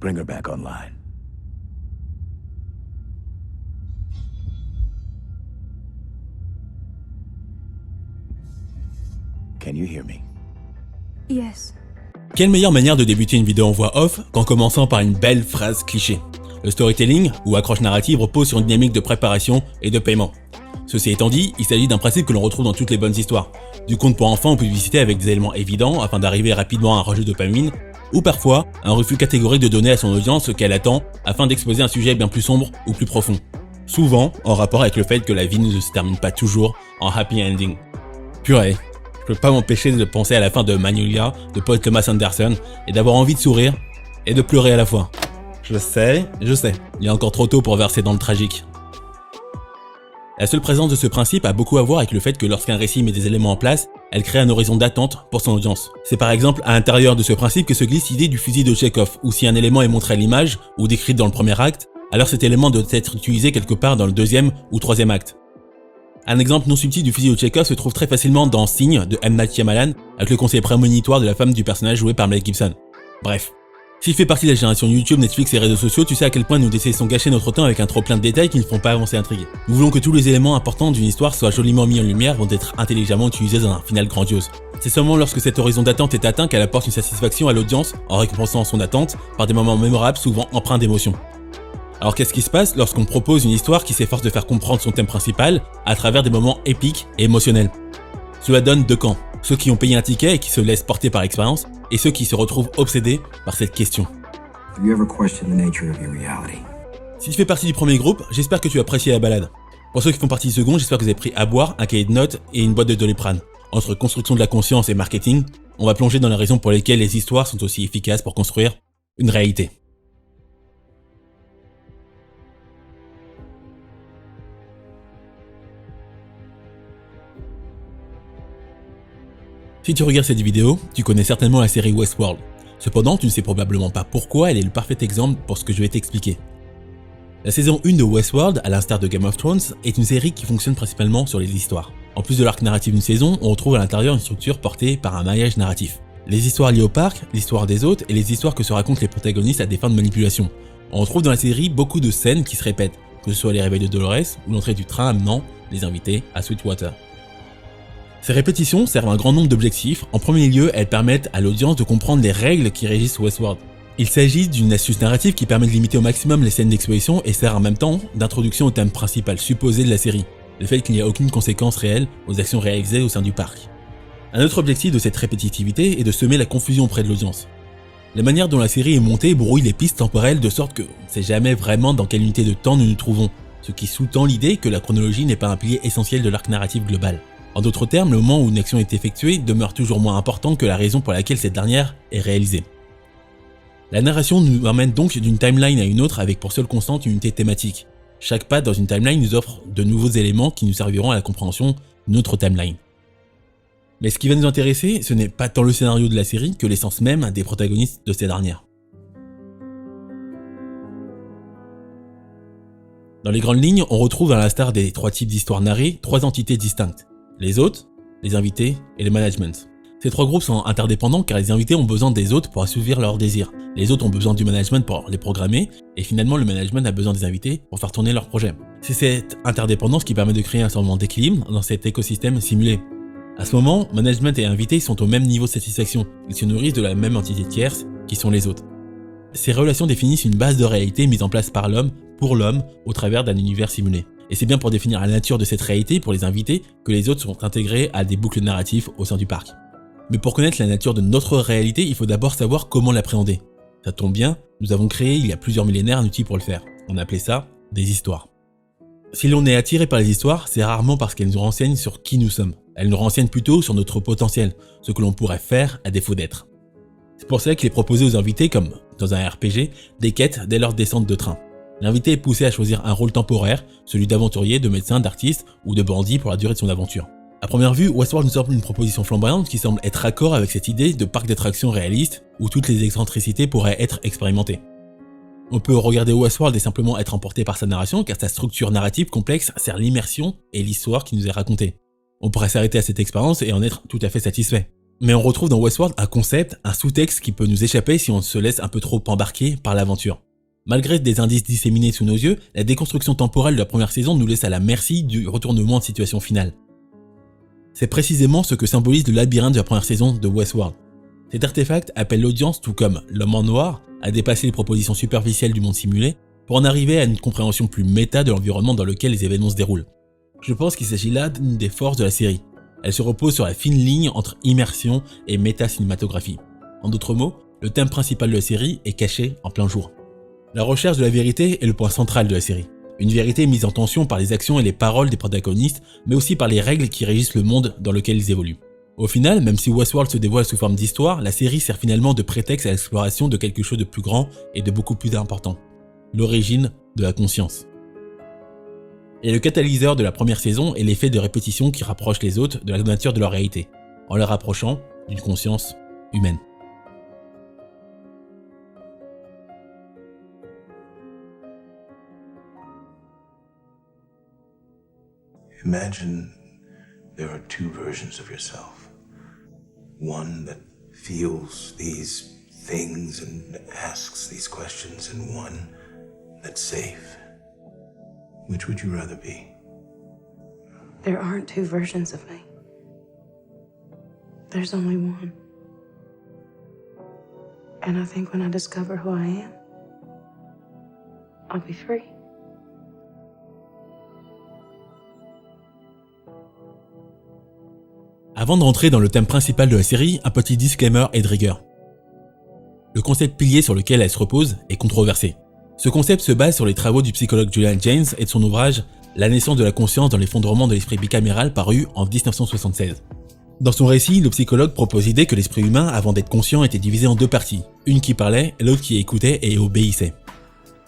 Bring her back online. Can you hear me? Yes. Quelle meilleure manière de débuter une vidéo en voix off qu'en commençant par une belle phrase cliché. Le storytelling, ou accroche narrative, repose sur une dynamique de préparation et de paiement. Ceci étant dit, il s'agit d'un principe que l'on retrouve dans toutes les bonnes histoires. Du conte pour enfants aux publicités avec des éléments évidents afin d'arriver rapidement à un rejet de dopamine, ou parfois un refus catégorique de donner à son audience ce qu'elle attend afin d'exposer un sujet bien plus sombre ou plus profond. Souvent en rapport avec le fait que la vie ne se termine pas toujours en happy ending. Purée, je peux pas m'empêcher de penser à la fin de Magnolia de Paul Thomas Anderson et d'avoir envie de sourire et de pleurer à la fois. Je sais, il est encore trop tôt pour verser dans le tragique. La seule présence de ce principe a beaucoup à voir avec le fait que lorsqu'un récit met des éléments en place, elle crée un horizon d'attente pour son audience. C'est par exemple à l'intérieur de ce principe que se glisse l'idée du fusil de Tchekhov, où si un élément est montré à l'image ou décrit dans le premier acte, alors cet élément doit être utilisé quelque part dans le deuxième ou troisième acte. Un exemple non subtil du fusil de Tchekhov se trouve très facilement dans Signe de M. Night Shyamalan, avec le conseil prémonitoire de la femme du personnage joué par Mel Gibson. Bref. S'il fait partie de la génération YouTube, Netflix et réseaux sociaux, tu sais à quel point nous détestons gâcher notre temps avec un trop plein de détails qui ne font pas avancer l'intrigue. Nous voulons que tous les éléments importants d'une histoire soient joliment mis en lumière vont être intelligemment utilisés dans un final grandiose. C'est seulement lorsque cet horizon d'attente est atteint qu'elle apporte une satisfaction à l'audience en récompensant son attente par des moments mémorables souvent empreints d'émotion. Alors qu'est-ce qui se passe lorsqu'on propose une histoire qui s'efforce de faire comprendre son thème principal à travers des moments épiques et émotionnels? Cela donne deux camps, ceux qui ont payé un ticket et qui se laissent porter par l'expérience, et ceux qui se retrouvent obsédés par cette question. Si tu fais partie du premier groupe, j'espère que tu as apprécié la balade. Pour ceux qui font partie du second, j'espère que vous avez pris à boire, un cahier de notes et une boîte de Doliprane. Entre construction de la conscience et marketing, on va plonger dans les raisons pour lesquelles les histoires sont aussi efficaces pour construire une réalité. Si tu regardes cette vidéo, tu connais certainement la série Westworld. Cependant, tu ne sais probablement pas pourquoi elle est le parfait exemple pour ce que je vais t'expliquer. La saison 1 de Westworld, à l'instar de Game of Thrones, est une série qui fonctionne principalement sur les histoires. En plus de l'arc narratif d'une saison, on retrouve à l'intérieur une structure portée par un maillage narratif. Les histoires liées au parc, l'histoire des hôtes et les histoires que se racontent les protagonistes à des fins de manipulation. On retrouve dans la série beaucoup de scènes qui se répètent, que ce soit les réveils de Dolores ou l'entrée du train amenant les invités à Sweetwater. Ces répétitions servent un grand nombre d'objectifs. En premier lieu, elles permettent à l'audience de comprendre les règles qui régissent Westworld. Il s'agit d'une astuce narrative qui permet de limiter au maximum les scènes d'exposition et sert en même temps d'introduction au thème principal supposé de la série, le fait qu'il n'y a aucune conséquence réelle aux actions réalisées au sein du parc. Un autre objectif de cette répétitivité est de semer la confusion auprès de l'audience. La manière dont la série est montée brouille les pistes temporelles de sorte que on ne sait jamais vraiment dans quelle unité de temps nous nous trouvons, ce qui sous-tend l'idée que la chronologie n'est pas un pilier essentiel de l'arc narratif global. En d'autres termes, le moment où une action est effectuée demeure toujours moins important que la raison pour laquelle cette dernière est réalisée. La narration nous emmène donc d'une timeline à une autre avec pour seule constante une unité thématique. Chaque pas dans une timeline nous offre de nouveaux éléments qui nous serviront à la compréhension d'une autre timeline. Mais ce qui va nous intéresser, ce n'est pas tant le scénario de la série que l'essence même des protagonistes de ces dernières. Dans les grandes lignes, on retrouve à l'instar des trois types d'histoires narrées, trois entités distinctes. Les hôtes, les invités et le management. Ces trois groupes sont interdépendants car les invités ont besoin des hôtes pour assouvir leurs désirs. Les hôtes ont besoin du management pour les programmer et finalement le management a besoin des invités pour faire tourner leurs projets. C'est cette interdépendance qui permet de créer un sentiment d'équilibre dans cet écosystème simulé. À ce moment, management et invités sont au même niveau de satisfaction. Ils se nourrissent de la même entité tierce qui sont les hôtes. Ces relations définissent une base de réalité mise en place par l'homme pour l'homme au travers d'un univers simulé. Et c'est bien pour définir la nature de cette réalité pour les invités que les hôtes sont intégrés à des boucles narratives au sein du parc. Mais pour connaître la nature de notre réalité, il faut d'abord savoir comment l'appréhender. Ça tombe bien, nous avons créé il y a plusieurs millénaires un outil pour le faire. On appelait ça des histoires. Si l'on est attiré par les histoires, c'est rarement parce qu'elles nous renseignent sur qui nous sommes. Elles nous renseignent plutôt sur notre potentiel, ce que l'on pourrait faire à défaut d'être. C'est pour cela qu'il est proposé aux invités, comme dans un RPG, des quêtes dès leur descente de train. L'invité est poussé à choisir un rôle temporaire, celui d'aventurier, de médecin, d'artiste ou de bandit pour la durée de son aventure. À première vue, Westworld nous offre une proposition flamboyante qui semble être raccord avec cette idée de parc d'attractions réaliste où toutes les excentricités pourraient être expérimentées. On peut regarder Westworld et simplement être emporté par sa narration car sa structure narrative complexe sert l'immersion et l'histoire qui nous est racontée. On pourrait s'arrêter à cette expérience et en être tout à fait satisfait. Mais on retrouve dans Westworld un concept, un sous-texte qui peut nous échapper si on se laisse un peu trop embarquer par l'aventure. Malgré des indices disséminés sous nos yeux, la déconstruction temporelle de la première saison nous laisse à la merci du retournement de situation finale. C'est précisément ce que symbolise le labyrinthe de la première saison de Westworld. Cet artefact appelle l'audience, tout comme l'homme en noir, à dépasser les propositions superficielles du monde simulé pour en arriver à une compréhension plus méta de l'environnement dans lequel les événements se déroulent. Je pense qu'il s'agit là d'une des forces de la série. Elle se repose sur la fine ligne entre immersion et méta-cinématographie. En d'autres mots, le thème principal de la série est caché en plein jour. La recherche de la vérité est le point central de la série. Une vérité mise en tension par les actions et les paroles des protagonistes, mais aussi par les règles qui régissent le monde dans lequel ils évoluent. Au final, même si Westworld se dévoile sous forme d'histoire, la série sert finalement de prétexte à l'exploration de quelque chose de plus grand et de beaucoup plus important. L'origine de la conscience. Et le catalyseur de la première saison est l'effet de répétition qui rapproche les hôtes de la nature de leur réalité, en les rapprochant d'une conscience humaine. Imagine there are two versions of yourself. One that feels these things and asks these questions, and one that's safe. Which would you rather be? There aren't two versions of me. There's only one. And I think when I discover who I am, I'll be free. Avant de rentrer dans le thème principal de la série, un petit disclaimer et de rigueur. Le concept pilier sur lequel elle se repose est controversé. Ce concept se base sur les travaux du psychologue Julian Jaynes et de son ouvrage « La naissance de la conscience dans l'effondrement de l'esprit bicaméral » paru en 1976. Dans son récit, le psychologue propose l'idée que l'esprit humain, avant d'être conscient, était divisé en deux parties, une qui parlait et l'autre qui écoutait et obéissait.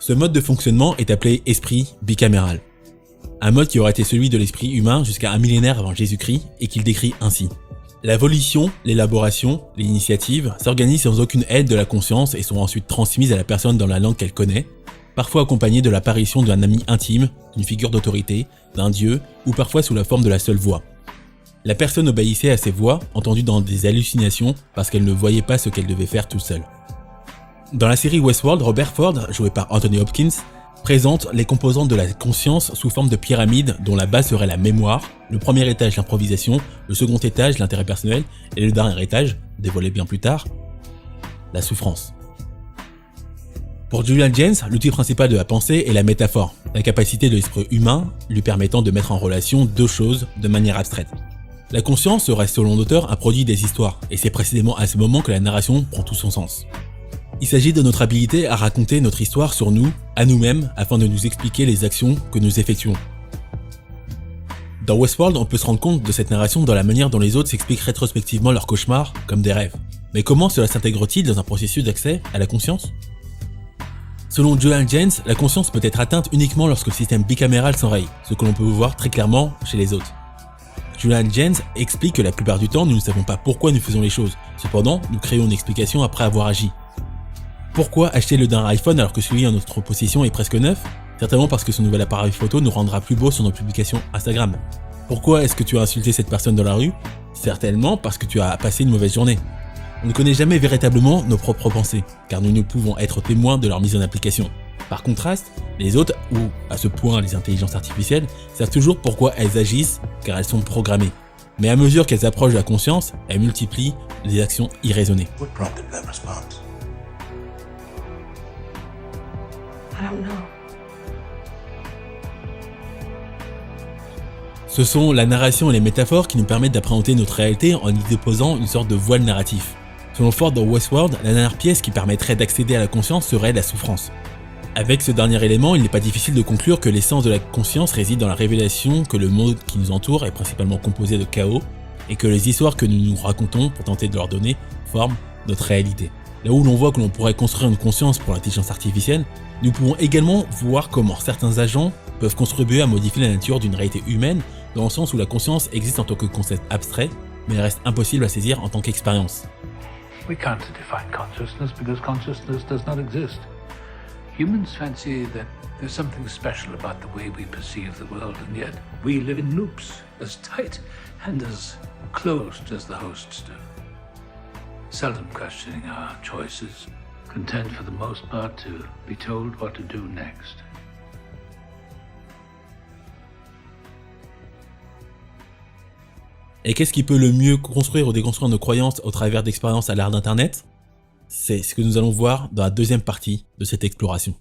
Ce mode de fonctionnement est appelé esprit bicaméral. Un mode qui aurait été celui de l'esprit humain jusqu'à un millénaire avant Jésus-Christ et qu'il décrit ainsi. La volition, l'élaboration, l'initiative s'organisent sans aucune aide de la conscience et sont ensuite transmises à la personne dans la langue qu'elle connaît, parfois accompagnées de l'apparition d'un ami intime, d'une figure d'autorité, d'un dieu ou parfois sous la forme de la seule voix. La personne obéissait à ces voix, entendues dans des hallucinations parce qu'elle ne voyait pas ce qu'elle devait faire toute seule. Dans la série Westworld, Robert Ford, joué par Anthony Hopkins, présente les composantes de la conscience sous forme de pyramide dont la base serait la mémoire, le premier étage l'improvisation, le second étage l'intérêt personnel et le dernier étage, dévoilé bien plus tard, la souffrance. Pour Julian Jaynes, l'outil principal de la pensée est la métaphore, la capacité de l'esprit humain lui permettant de mettre en relation deux choses de manière abstraite. La conscience serait selon l'auteur un produit des histoires, et c'est précisément à ce moment que la narration prend tout son sens. Il s'agit de notre habilité à raconter notre histoire sur nous, à nous-mêmes, afin de nous expliquer les actions que nous effectuons. Dans Westworld, on peut se rendre compte de cette narration dans la manière dont les autres s'expliquent rétrospectivement leurs cauchemars comme des rêves. Mais comment cela s'intègre-t-il dans un processus d'accès à la conscience ? Selon Julian Jaynes, la conscience peut être atteinte uniquement lorsque le système bicaméral s'enraye, ce que l'on peut voir très clairement chez les autres. Julian Jaynes explique que la plupart du temps, nous ne savons pas pourquoi nous faisons les choses. Cependant, nous créons une explication après avoir agi. Pourquoi acheter le dernier iPhone alors que celui en notre possession est presque neuf ? Certainement parce que ce nouvel appareil photo nous rendra plus beau sur nos publications Instagram. Pourquoi est-ce que tu as insulté cette personne dans la rue ? Certainement parce que tu as passé une mauvaise journée. On ne connaît jamais véritablement nos propres pensées, car nous ne pouvons être témoins de leur mise en application. Par contraste, les autres, ou à ce point les intelligences artificielles, savent toujours pourquoi elles agissent, car elles sont programmées. Mais à mesure qu'elles approchent de la conscience, elles multiplient les actions irraisonnées. What prompted that response? I don't know. Ce sont la narration et les métaphores qui nous permettent d'appréhender notre réalité en y déposant une sorte de voile narratif. Selon Ford dans Westworld, la dernière pièce qui permettrait d'accéder à la conscience serait la souffrance. Avec ce dernier élément, il n'est pas difficile de conclure que l'essence de la conscience réside dans la révélation que le monde qui nous entoure est principalement composé de chaos et que les histoires que nous nous racontons pour tenter de leur donner forment notre réalité. Là où l'on voit que l'on pourrait construire une conscience pour l'intelligence artificielle, nous pouvons également voir comment certains agents peuvent contribuer à modifier la nature d'une réalité humaine dans le sens où la conscience existe en tant que concept abstrait, mais elle reste impossible à saisir en tant qu'expérience. We can't define consciousness because consciousness does not exist. Humans fancy that there's something special about the way we perceive the world, and yet we live in loops as tight and as closed as the hosts do. seldom questioning our choices, content for the most part to be told what to do next. Et qu'est-ce qui peut le mieux construire ou déconstruire nos croyances au travers d'expériences à l'ère d'Internet ? C'est ce que nous allons voir dans la deuxième partie de cette exploration.